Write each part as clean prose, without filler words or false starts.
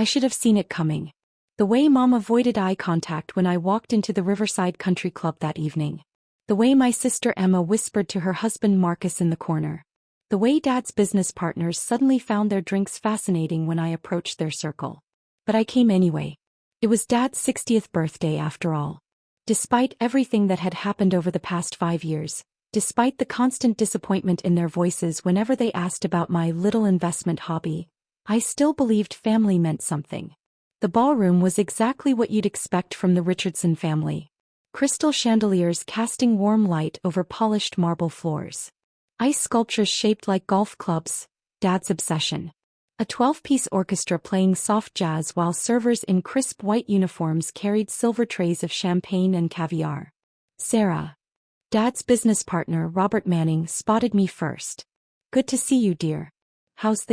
I should have seen it coming. The way Mom avoided eye contact when I walked into the Riverside Country Club that evening. The way my sister Emma whispered to her husband Marcus in the corner. The way Dad's business partners suddenly found their drinks fascinating when I approached their circle. But I came anyway. It was Dad's 60th birthday after all. Despite everything that had happened over the past 5 years, despite the constant disappointment in their voices whenever they asked about my little investment hobby, I still believed family meant something. The ballroom was exactly what you'd expect from the Richardson family. Crystal chandeliers casting warm light over polished marble floors. Ice sculptures shaped like golf clubs, Dad's obsession. A 12-piece orchestra playing soft jazz while servers in crisp white uniforms carried silver trays of champagne and caviar. Sarah. Dad's business partner Robert Manning spotted me first. Good to see you, dear. How's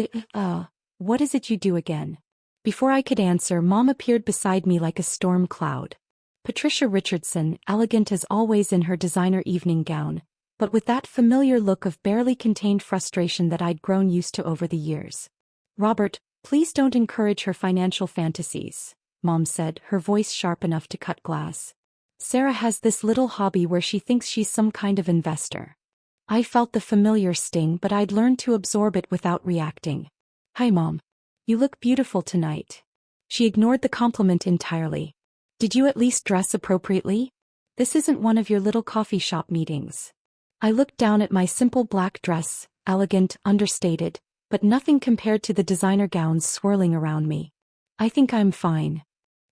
what is it you do again? Before I could answer, Mom appeared beside me like a storm cloud. Patricia Richardson, elegant as always in her designer evening gown, but with that familiar look of barely contained frustration that I'd grown used to over the years. Robert, please don't encourage her financial fantasies, Mom said, her voice sharp enough to cut glass. Sarah has this little hobby where she thinks she's some kind of investor. I felt the familiar sting, but I'd learned to absorb it without reacting. Hi, Mom. You look beautiful tonight. She ignored the compliment entirely. Did you at least dress appropriately? This isn't one of your little coffee shop meetings. I looked down at my simple black dress, elegant, understated, but nothing compared to the designer gowns swirling around me. I think I'm fine.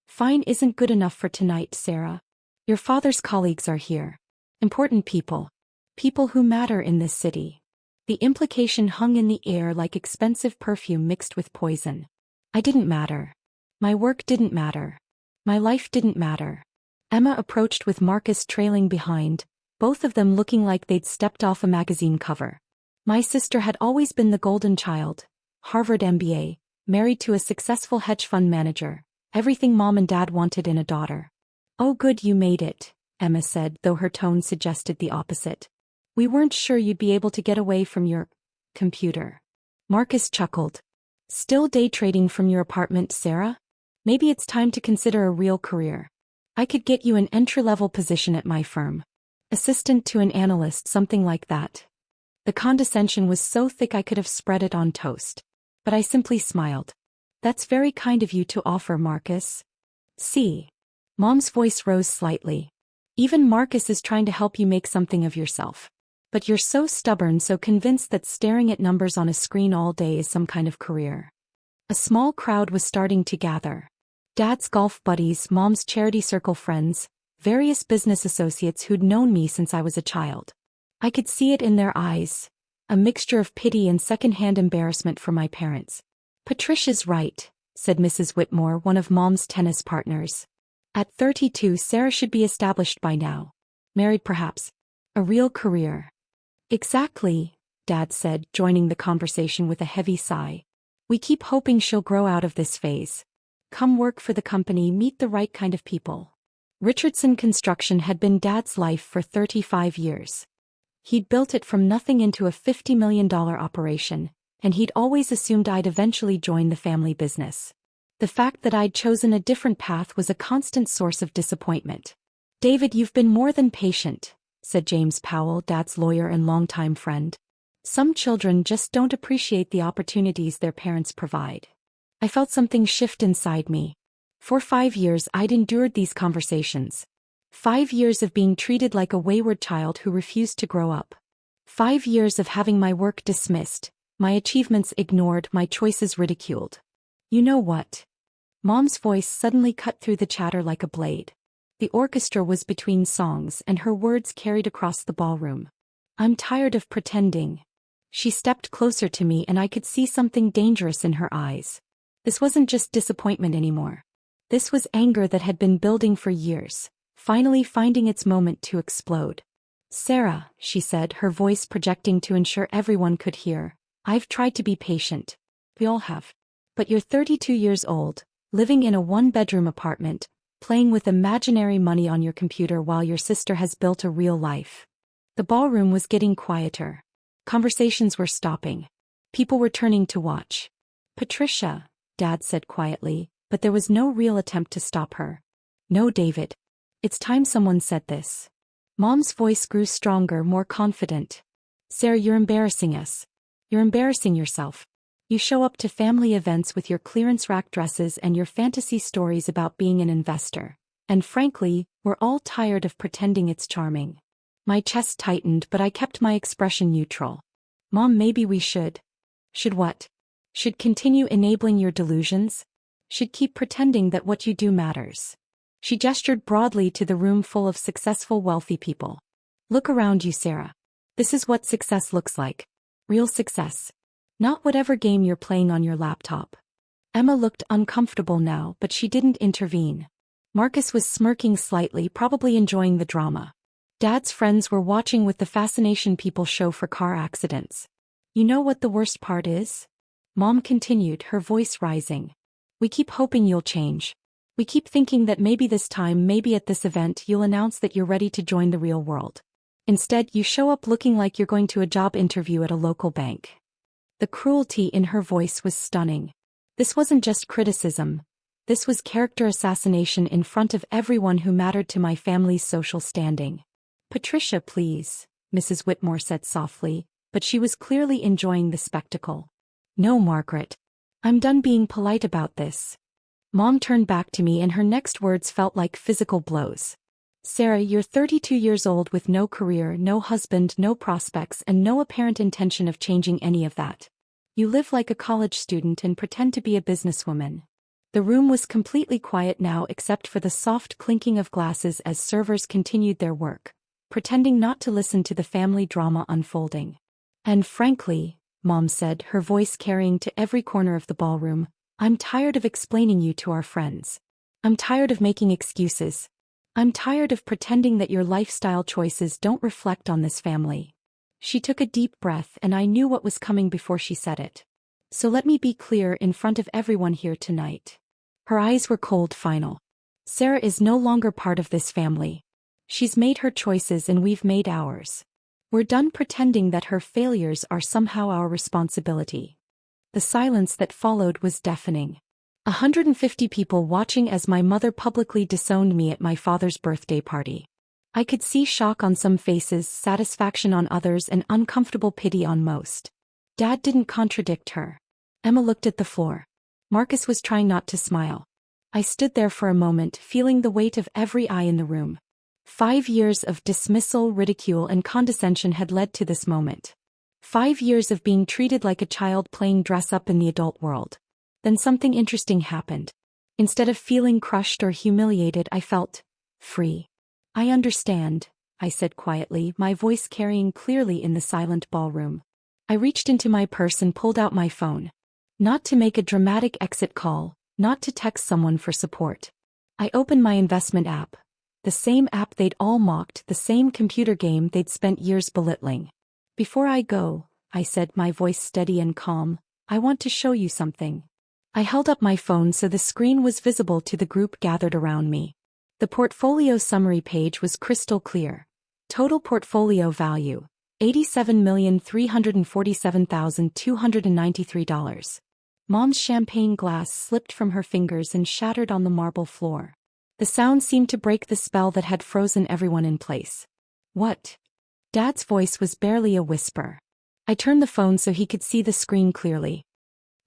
Fine isn't good enough for tonight, Sarah. Your father's colleagues are here. Important people. People who matter in this city. The implication hung in the air like expensive perfume mixed with poison. I didn't matter. My work didn't matter. My life didn't matter. Emma approached with Marcus trailing behind, both of them looking like they'd stepped off a magazine cover. My sister had always been the golden child, Harvard MBA, married to a successful hedge fund manager, everything Mom and Dad wanted in a daughter. Oh good, you made it, Emma said, though her tone suggested the opposite. We weren't sure you'd be able to get away from your computer. Marcus chuckled. Still day trading from your apartment, Sarah? Maybe it's time to consider a real career. I could get you an entry-level position at my firm. Assistant to an analyst, something like that. The condescension was so thick I could have spread it on toast. But I simply smiled. That's very kind of you to offer, Marcus. See. Mom's voice rose slightly. Even Marcus is trying to help you make something of yourself. But you're so stubborn, so convinced that staring at numbers on a screen all day is some kind of career. A small crowd was starting to gather. Dad's golf buddies, Mom's charity circle friends, various business associates who'd known me since I was a child. I could see it in their eyes, a mixture of pity and second-hand embarrassment for my parents. Patricia's right, said Mrs. Whitmore, one of Mom's tennis partners. At 32, Sarah should be established by now. Married perhaps. A real career. Exactly, Dad said, joining the conversation with a heavy sigh. We keep hoping she'll grow out of this phase. Come work for the company, meet the right kind of people. Richardson Construction had been Dad's life for 35 years. He'd built it from nothing into a $50 million operation, and he'd always assumed I'd eventually join the family business. The fact that I'd chosen a different path was a constant source of disappointment. David, you've been more than patient, said James Powell, Dad's lawyer and longtime friend. Some children just don't appreciate the opportunities their parents provide. I felt something shift inside me. For 5 years I'd endured these conversations. 5 years of being treated like a wayward child who refused to grow up. 5 years of having my work dismissed, my achievements ignored, my choices ridiculed. You know what? Mom's voice suddenly cut through the chatter like a blade. The orchestra was between songs and her words carried across the ballroom. I'm tired of pretending. She stepped closer to me and I could see something dangerous in her eyes. This wasn't just disappointment anymore. This was anger that had been building for years, finally finding its moment to explode. Sarah, she said, her voice projecting to ensure everyone could hear, I've tried to be patient. We all have. But you're 32 years old, living in a one-bedroom apartment, playing with imaginary money on your computer while your sister has built a real life. The ballroom was getting quieter. Conversations were stopping. People were turning to watch. Patricia, Dad said quietly, but there was no real attempt to stop her. No, David. It's time someone said this. Mom's voice grew stronger, more confident. Sarah, you're embarrassing us. You're embarrassing yourself. You show up to family events with your clearance rack dresses and your fantasy stories about being an investor. And frankly, we're all tired of pretending it's charming. My chest tightened, but I kept my expression neutral. Mom, maybe we should. Should what? Should continue enabling your delusions? Should keep pretending that what you do matters. She gestured broadly to the room full of successful, wealthy people. Look around you, Sarah. This is what success looks like. Real success. Not whatever game you're playing on your laptop. Emma looked uncomfortable now, but she didn't intervene. Marcus was smirking slightly, probably enjoying the drama. Dad's friends were watching with the fascination people show for car accidents. You know what the worst part is? Mom continued, her voice rising. We keep hoping you'll change. We keep thinking that maybe this time, maybe at this event, you'll announce that you're ready to join the real world. Instead, you show up looking like you're going to a job interview at a local bank. The cruelty in her voice was stunning. This wasn't just criticism. This was character assassination in front of everyone who mattered to my family's social standing. Patricia, please, Mrs. Whitmore said softly, but she was clearly enjoying the spectacle. No, Margaret. I'm done being polite about this. Mom turned back to me and her next words felt like physical blows. Sarah, you're 32 years old with no career, no husband, no prospects, and no apparent intention of changing any of that. You live like a college student and pretend to be a businesswoman. The room was completely quiet now except for the soft clinking of glasses as servers continued their work, pretending not to listen to the family drama unfolding. And frankly, Mom said, her voice carrying to every corner of the ballroom, I'm tired of explaining you to our friends. I'm tired of making excuses. I'm tired of pretending that your lifestyle choices don't reflect on this family. She took a deep breath and I knew what was coming before she said it. So let me be clear in front of everyone here tonight. Her eyes were cold, final. Sarah is no longer part of this family. She's made her choices and we've made ours. We're done pretending that her failures are somehow our responsibility. The silence that followed was deafening. 150 people watching as my mother publicly disowned me at my father's birthday party. I could see shock on some faces, satisfaction on others, and uncomfortable pity on most. Dad didn't contradict her. Emma looked at the floor. Marcus was trying not to smile. I stood there for a moment, feeling the weight of every eye in the room. 5 years of dismissal, ridicule, and condescension had led to this moment. 5 years of being treated like a child playing dress-up in the adult world. Then something interesting happened. Instead of feeling crushed or humiliated, I felt free. I understand, I said quietly, my voice carrying clearly in the silent ballroom. I reached into my purse and pulled out my phone. Not to make a dramatic exit call, not to text someone for support. I opened my investment app. The same app they'd all mocked, the same computer game they'd spent years belittling. Before I go, I said, my voice steady and calm, I want to show you something. I held up my phone so the screen was visible to the group gathered around me. The portfolio summary page was crystal clear. Total portfolio value, $87,347,293. Mom's champagne glass slipped from her fingers and shattered on the marble floor. The sound seemed to break the spell that had frozen everyone in place. What? Dad's voice was barely a whisper. I turned the phone so he could see the screen clearly.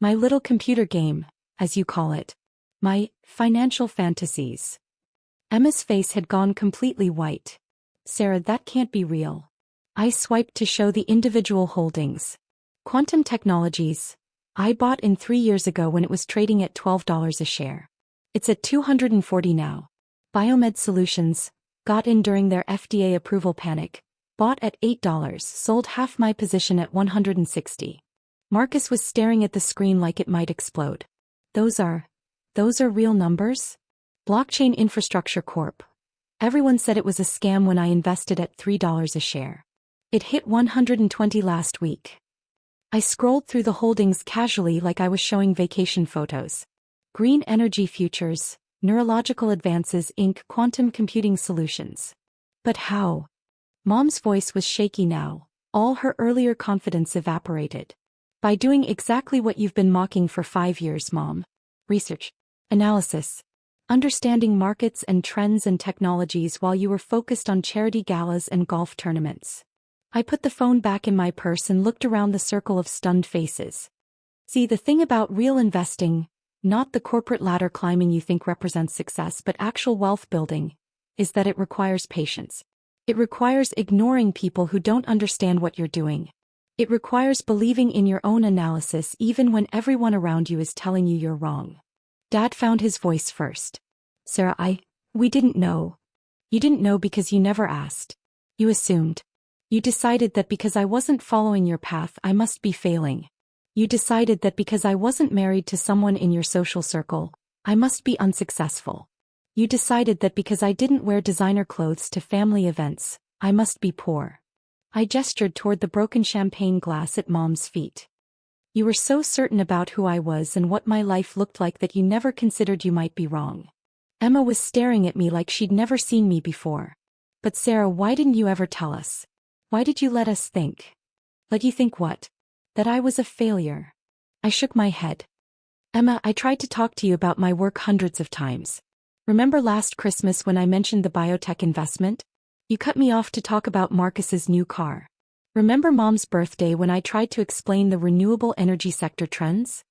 My little computer game, as you call it. My financial fantasies. Emma's face had gone completely white. Sarah, that can't be real. I swiped to show the individual holdings. Quantum Technologies. I bought in 3 years ago when it was trading at $12 a share. It's at $240 now. Biomed Solutions. Got in during their FDA approval panic. Bought at $8, sold half my position at $160. Marcus was staring at the screen like it might explode. Those are real numbers? Blockchain Infrastructure Corp. Everyone said it was a scam when I invested at $3 a share. It hit 120 last week. I scrolled through the holdings casually like I was showing vacation photos. Green Energy Futures, Neurological Advances Inc. Quantum Computing Solutions. But how? Mom's voice was shaky now. All her earlier confidence evaporated. By doing exactly what you've been mocking for 5 years, Mom. Research. Analysis. Understanding markets and trends and technologies while you were focused on charity galas and golf tournaments. I put the phone back in my purse and looked around the circle of stunned faces. See, the thing about real investing, not the corporate ladder climbing you think represents success but actual wealth building, is that it requires patience. It requires ignoring people who don't understand what you're doing. It requires believing in your own analysis even when everyone around you is telling you you're wrong. Dad found his voice first. Sarah, we didn't know. You didn't know because you never asked. You assumed. You decided that because I wasn't following your path I must be failing. You decided that because I wasn't married to someone in your social circle, I must be unsuccessful. You decided that because I didn't wear designer clothes to family events, I must be poor. I gestured toward the broken champagne glass at Mom's feet. You were so certain about who I was and what my life looked like that you never considered you might be wrong. Emma was staring at me like she'd never seen me before. But Sarah, why didn't you ever tell us? Why did you let us think? Let you think what? That I was a failure. I shook my head. Emma, I tried to talk to you about my work hundreds of times. Remember last Christmas when I mentioned the biotech investment? You cut me off to talk about Marcus's new car. Remember Mom's birthday when I tried to explain the renewable energy sector trends?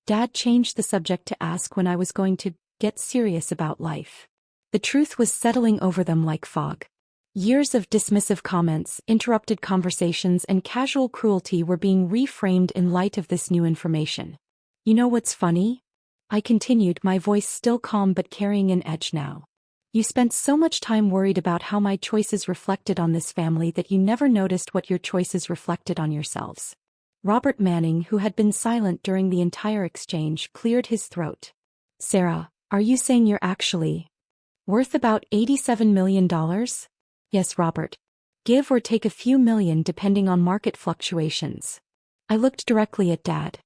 Dad changed the subject to ask when I was going to get serious about life. The truth was settling over them like fog. Years of dismissive comments, interrupted conversations, and casual cruelty were being reframed in light of this new information. You know what's funny? I continued, my voice still calm but carrying an edge now. You spent so much time worried about how my choices reflected on this family that you never noticed what your choices reflected on yourselves. Robert Manning, who had been silent during the entire exchange, cleared his throat. Sarah, are you saying you're actually worth about $87 million? Yes, Robert. Give or take a few million depending on market fluctuations. I looked directly at Dad.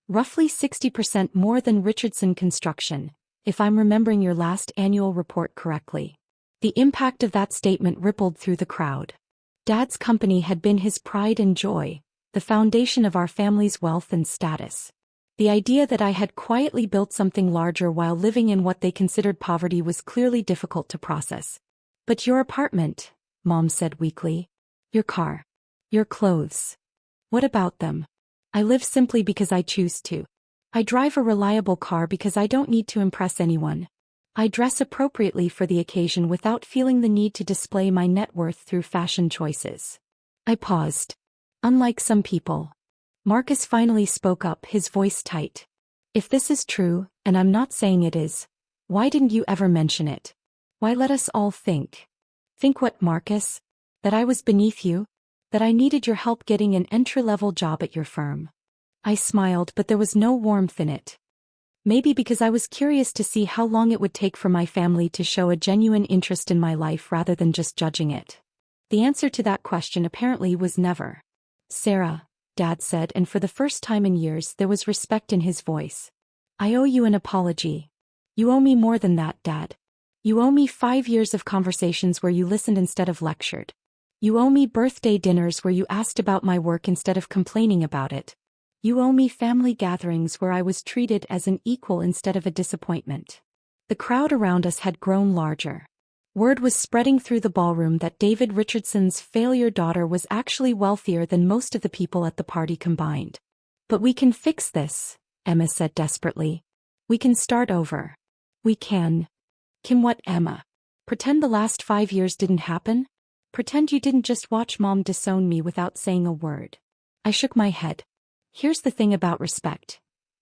Roughly 60% more than Richardson Construction, if I'm remembering your last annual report correctly. The impact of that statement rippled through the crowd. Dad's company had been his pride and joy, the foundation of our family's wealth and status. The idea that I had quietly built something larger while living in what they considered poverty was clearly difficult to process. But your apartment, Mom said weakly. Your car. Your clothes. What about them? I live simply because I choose to. I drive a reliable car because I don't need to impress anyone. I dress appropriately for the occasion without feeling the need to display my net worth through fashion choices. I paused. Unlike some people. Marcus finally spoke up, his voice tight. If this is true, and I'm not saying it is, why didn't you ever mention it? Why let us all think? Think what, Marcus? That I was beneath you? That I needed your help getting an entry-level job at your firm? I smiled, but there was no warmth in it. Maybe because I was curious to see how long it would take for my family to show a genuine interest in my life rather than just judging it. The answer to that question apparently was never. Sarah, Dad said, and for the first time in years there was respect in his voice. I owe you an apology. You owe me more than that, Dad. You owe me 5 years of conversations where you listened instead of lectured. You owe me birthday dinners where you asked about my work instead of complaining about it. You owe me family gatherings where I was treated as an equal instead of a disappointment. The crowd around us had grown larger. Word was spreading through the ballroom that David Richardson's failure daughter was actually wealthier than most of the people at the party combined. But we can fix this, Emma said desperately. We can start over. We can. Can what, Emma? Pretend the last 5 years didn't happen? Pretend you didn't just watch Mom disown me without saying a word. I shook my head. Here's the thing about respect.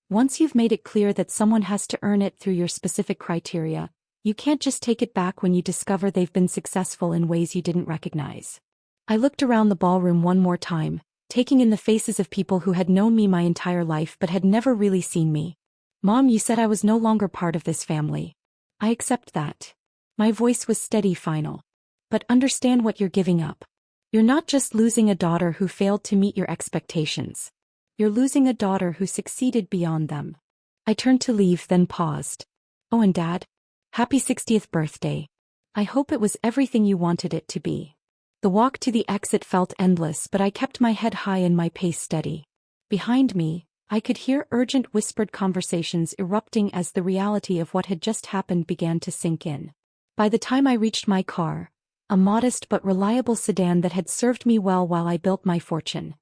Once you've made it clear that someone has to earn it through your specific criteria, you can't just take it back when you discover they've been successful in ways you didn't recognize. I looked around the ballroom one more time, taking in the faces of people who had known me my entire life but had never really seen me. Mom, you said I was no longer part of this family. I accept that. My voice was steady, final. But understand what you're giving up. You're not just losing a daughter who failed to meet your expectations. You're losing a daughter who succeeded beyond them. I turned to leave, then paused. Oh, and Dad? Happy 60th birthday. I hope it was everything you wanted it to be. The walk to the exit felt endless, but I kept my head high and my pace steady. Behind me, I could hear urgent whispered conversations erupting as the reality of what had just happened began to sink in. By the time I reached my car, a modest but reliable sedan that had served me well while I built my fortune,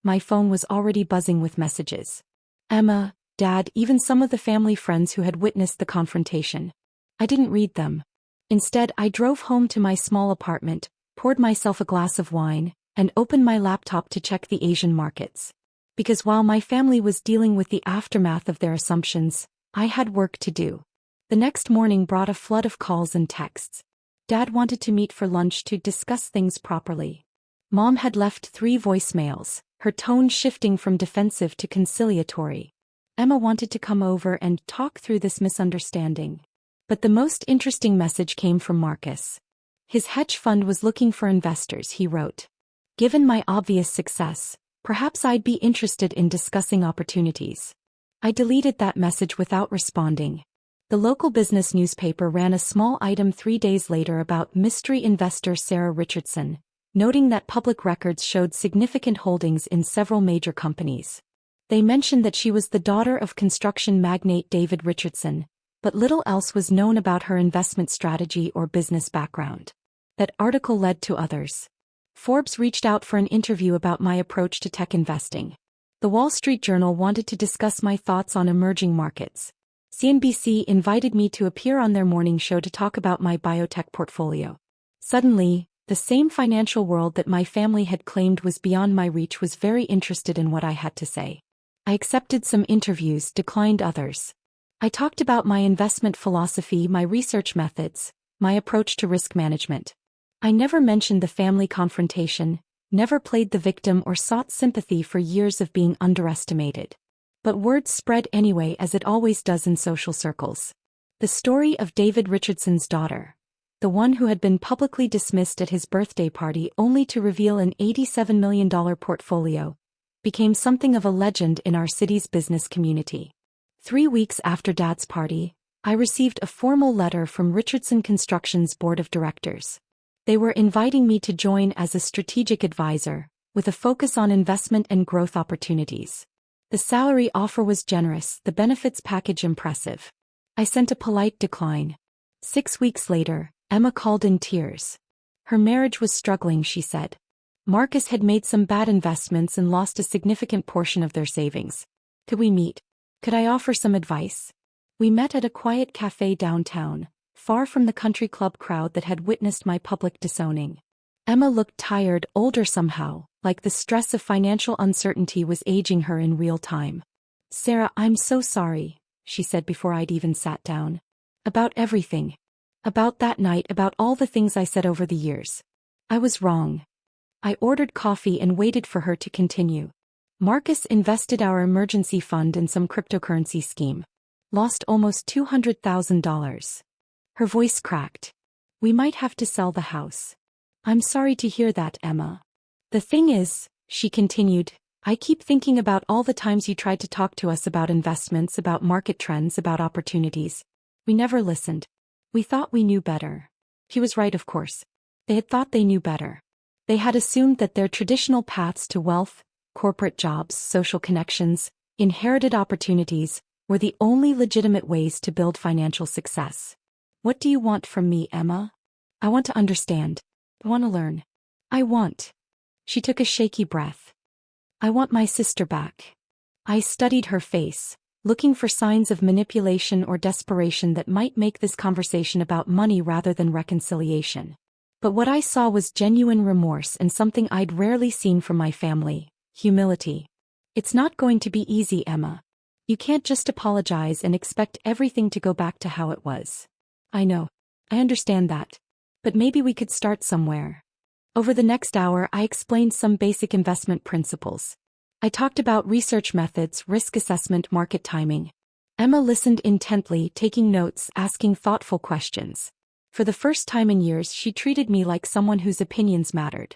my phone was already buzzing with messages. Emma, Dad, even some of the family friends who had witnessed the confrontation. I didn't read them. Instead, I drove home to my small apartment, poured myself a glass of wine, and opened my laptop to check the Asian markets. Because while my family was dealing with the aftermath of their assumptions, I had work to do. The next morning brought a flood of calls and texts. Dad wanted to meet for lunch to discuss things properly. Mom had left 3 voicemails, her tone shifting from defensive to conciliatory. Emma wanted to come over and talk through this misunderstanding. But the most interesting message came from Marcus. His hedge fund was looking for investors, he wrote. Given my obvious success, perhaps I'd be interested in discussing opportunities. I deleted that message without responding. The local business newspaper ran a small item 3 days later about mystery investor Sarah Richardson, noting that public records showed significant holdings in several major companies. They mentioned that she was the daughter of construction magnate David Richardson, but little else was known about her investment strategy or business background. That article led to others. Forbes reached out for an interview about my approach to tech investing. The Wall Street Journal wanted to discuss my thoughts on emerging markets. CNBC invited me to appear on their morning show to talk about my biotech portfolio. Suddenly, the same financial world that my family had claimed was beyond my reach was very interested in what I had to say. I accepted some interviews, declined others. I talked about my investment philosophy, my research methods, my approach to risk management. I never mentioned the family confrontation, never played the victim or sought sympathy for years of being underestimated. But word spread anyway, as it always does in social circles. The story of David Richardson's daughter, the one who had been publicly dismissed at his birthday party only to reveal an $87 million portfolio, became something of a legend in our city's business community. 3 weeks after Dad's party, I received a formal letter from Richardson Construction's board of directors. They were inviting me to join as a strategic advisor, with a focus on investment and growth opportunities. The salary offer was generous, the benefits package impressive. I sent a polite decline. 6 weeks later, Emma called in tears. Her marriage was struggling, she said. Marcus had made some bad investments and lost a significant portion of their savings. Could we meet? Could I offer some advice? We met at a quiet cafe downtown, far from the country club crowd that had witnessed my public disowning. Emma looked tired, older somehow, like the stress of financial uncertainty was aging her in real time. Sarah, I'm so sorry, she said before I'd even sat down. About everything. About that night, about all the things I said over the years. I was wrong. I ordered coffee and waited for her to continue. Marcus invested our emergency fund in some cryptocurrency scheme. Lost almost $200,000. Her voice cracked. We might have to sell the house. I'm sorry to hear that, Emma. The thing is, she continued, I keep thinking about all the times you tried to talk to us about investments, about market trends, about opportunities. We never listened. We thought we knew better. He was right, of course. They had thought they knew better. They had assumed that their traditional paths to wealth, corporate jobs, social connections, inherited opportunities, were the only legitimate ways to build financial success. What do you want from me, Emma? I want to understand. I want to learn. I want. She took a shaky breath. I want my sister back. I studied her face, looking for signs of manipulation or desperation that might make this conversation about money rather than reconciliation. But what I saw was genuine remorse and something I'd rarely seen from my family: humility. It's not going to be easy, Emma. You can't just apologize and expect everything to go back to how it was. I know. I understand that. But maybe we could start somewhere. Over the next hour, I explained some basic investment principles. I talked about research methods, risk assessment, market timing. Emma listened intently, taking notes, asking thoughtful questions. For the first time in years, she treated me like someone whose opinions mattered.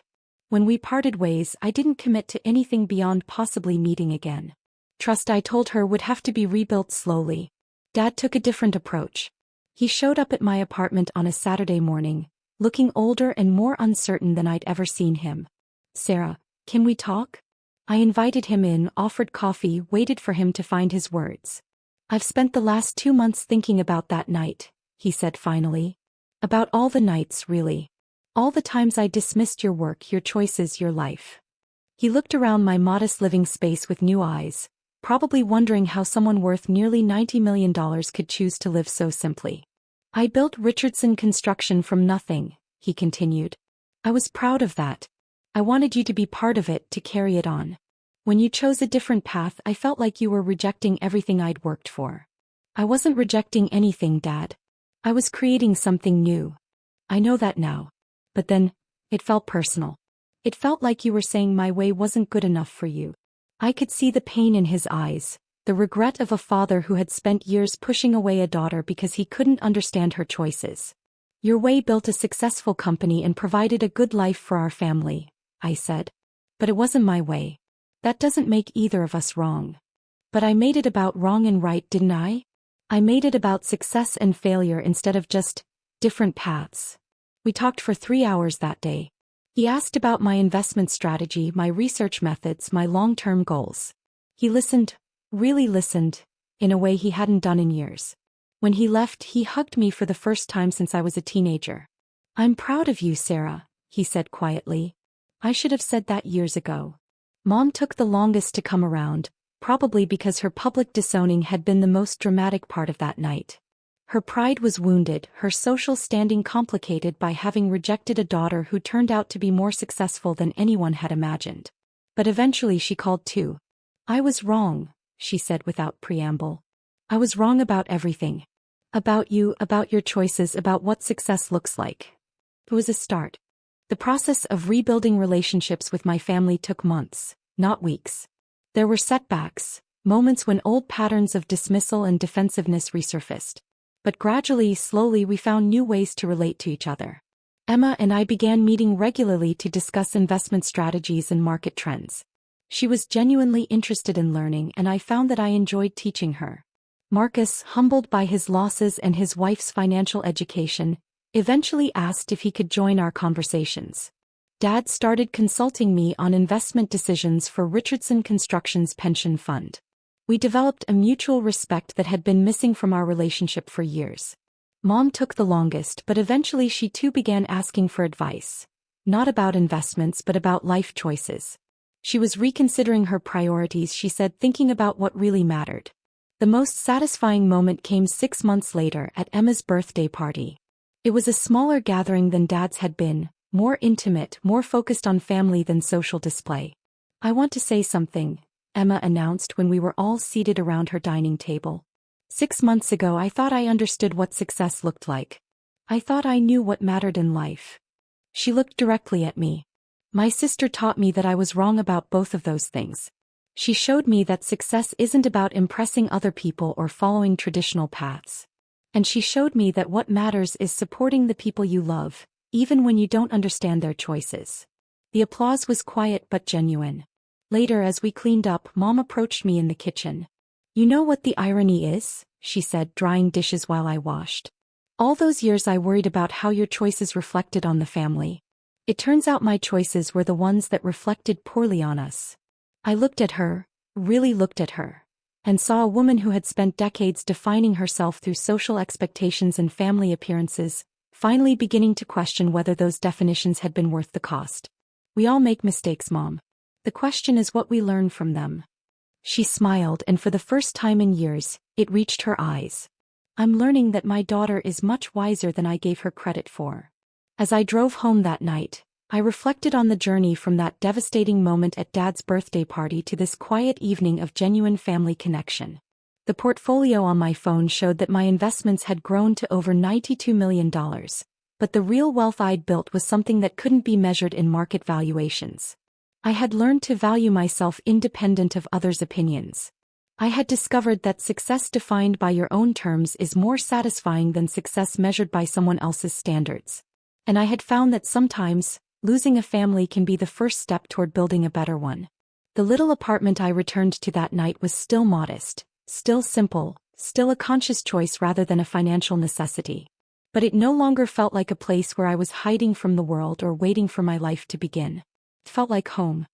When we parted ways, I didn't commit to anything beyond possibly meeting again. Trust, I told her, would have to be rebuilt slowly. Dad took a different approach. He showed up at my apartment on a Saturday morning, looking older and more uncertain than I'd ever seen him. Sarah, can we talk? I invited him in, offered coffee, waited for him to find his words. "I've spent the last 2 months thinking about that night," he said finally. "About all the nights, really. All the times I dismissed your work, your choices, your life." He looked around my modest living space with new eyes, probably wondering how someone worth nearly $90 million could choose to live so simply. "I built Richardson Construction from nothing," he continued. "I was proud of that. I wanted you to be part of it, to carry it on. When you chose a different path, I felt like you were rejecting everything I'd worked for." "I wasn't rejecting anything, Dad. I was creating something new. I know that now. But then, it felt personal. It felt like you were saying my way wasn't good enough for you." I could see the pain in his eyes, the regret of a father who had spent years pushing away a daughter because he couldn't understand her choices. "Your way built a successful company and provided a good life for our family," I said. "But it wasn't my way. That doesn't make either of us wrong." "But I made it about wrong and right, didn't I? I made it about success and failure instead of just different paths." We talked for 3 hours that day. He asked about my investment strategy, my research methods, my long-term goals. He listened, really listened, in a way he hadn't done in years. When he left, he hugged me for the first time since I was a teenager. "I'm proud of you, Sarah," he said quietly. "I should have said that years ago." Mom took the longest to come around, probably because her public disowning had been the most dramatic part of that night. Her pride was wounded, her social standing complicated by having rejected a daughter who turned out to be more successful than anyone had imagined. But eventually she called too. "I was wrong," she said without preamble. "I was wrong about everything. About you, about your choices, about what success looks like." It was a start. The process of rebuilding relationships with my family took months, not weeks. There were setbacks, moments when old patterns of dismissal and defensiveness resurfaced. But gradually, slowly, we found new ways to relate to each other. Emma and I began meeting regularly to discuss investment strategies and market trends. She was genuinely interested in learning, and I found that I enjoyed teaching her. Marcus, humbled by his losses and his wife's financial education, eventually asked if he could join our conversations. Dad started consulting me on investment decisions for Richardson Construction's pension fund. We developed a mutual respect that had been missing from our relationship for years. Mom took the longest, but eventually she too began asking for advice. Not about investments, but about life choices. She was reconsidering her priorities, she said, thinking about what really mattered. The most satisfying moment came 6 months later at Emma's birthday party. It was a smaller gathering than Dad's had been, more intimate, more focused on family than social display. "I want to say something," Emma announced when we were all seated around her dining table. 6 months ago I thought I understood what success looked like. I thought I knew what mattered in life." She looked directly at me. "My sister taught me that I was wrong about both of those things. She showed me that success isn't about impressing other people or following traditional paths. And she showed me that what matters is supporting the people you love, even when you don't understand their choices." The applause was quiet but genuine. Later, as we cleaned up, Mom approached me in the kitchen. "You know what the irony is?" she said, drying dishes while I washed. "All those years I worried about how your choices reflected on the family. It turns out my choices were the ones that reflected poorly on us." I looked at her, really looked at her, and saw a woman who had spent decades defining herself through social expectations and family appearances, finally beginning to question whether those definitions had been worth the cost. "We all make mistakes, Mom. The question is what we learn from them." She smiled, and for the first time in years, it reached her eyes. "I'm learning that my daughter is much wiser than I gave her credit for." As I drove home that night, I reflected on the journey from that devastating moment at Dad's birthday party to this quiet evening of genuine family connection. The portfolio on my phone showed that my investments had grown to over $92 million, but the real wealth I'd built was something that couldn't be measured in market valuations. I had learned to value myself independent of others' opinions. I had discovered that success defined by your own terms is more satisfying than success measured by someone else's standards. And I had found that sometimes, losing a family can be the first step toward building a better one. The little apartment I returned to that night was still modest, still simple, still a conscious choice rather than a financial necessity. But it no longer felt like a place where I was hiding from the world or waiting for my life to begin. It felt like home.